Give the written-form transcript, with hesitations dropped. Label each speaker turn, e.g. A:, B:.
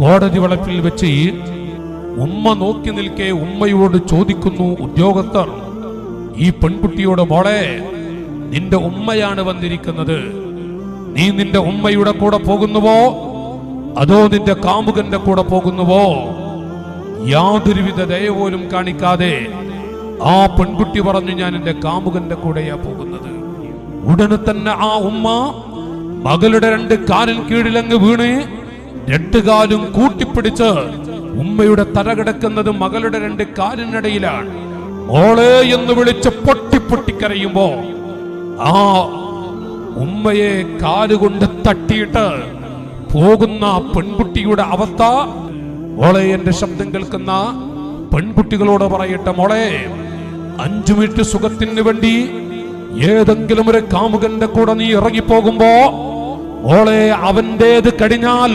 A: കോടതി വളപ്പിൽ വെച്ച് ഉമ്മ നോക്കി നിൽക്കെ ഉമ്മയോട് ചോദിക്കുന്നു ഉദ്യോഗസ്ഥർ, ഈ പെൺകുട്ടിയോട്, മോളെ, നിന്റെ ഉമ്മയാണ് വന്നിരിക്കുന്നത്, നീ നിന്റെ ഉമ്മയുടെ കൂടെ പോകുന്നുവോ അതോ നിന്റെ കാമുകന്റെ കൂടെ പോകുന്നുവോ? യാതൊരുവിധ ദയ പോലും കാണിക്കാതെ ആ പെൺകുട്ടി പറഞ്ഞു, ഞാൻ എന്റെ കാമുകന്റെ കൂടെയാ പോകുന്നത്. ഉടനെ തന്നെ ആ ഉമ്മ മകളുടെ 2 കാലിൻ കീഴിലങ്ങ് വീണ് 2 കാലും കൂട്ടിപ്പിടിച്ച്, ഉമ്മയുടെ തല കിടക്കുന്നത് മകളുടെ 2 കാലിനിടയിലാണ്. മോളെ എന്ന് വിളിച്ച് പൊട്ടിപ്പൊട്ടിക്കരയുമ്പോ ആ ഉമ്മയെ കാലുകൊണ്ട് തട്ടിയിട്ട് പോകുന്ന പെൺകുട്ടിയുടെ അവസ്ഥ, മോളെ, എന്റെ ശബ്ദം കേൾക്കുന്ന പെൺകുട്ടികളോട് പറയട്ടെ, മോളെ, 5 മിനിറ്റ് സുഖത്തിന് വേണ്ടി ഏതെങ്കിലും ഒരു കാമുകന്റെ കൂടെ നീ ഇറങ്ങിപ്പോകുമ്പോ, മോളെ, അവന്റേത് കഴിഞ്ഞാൽ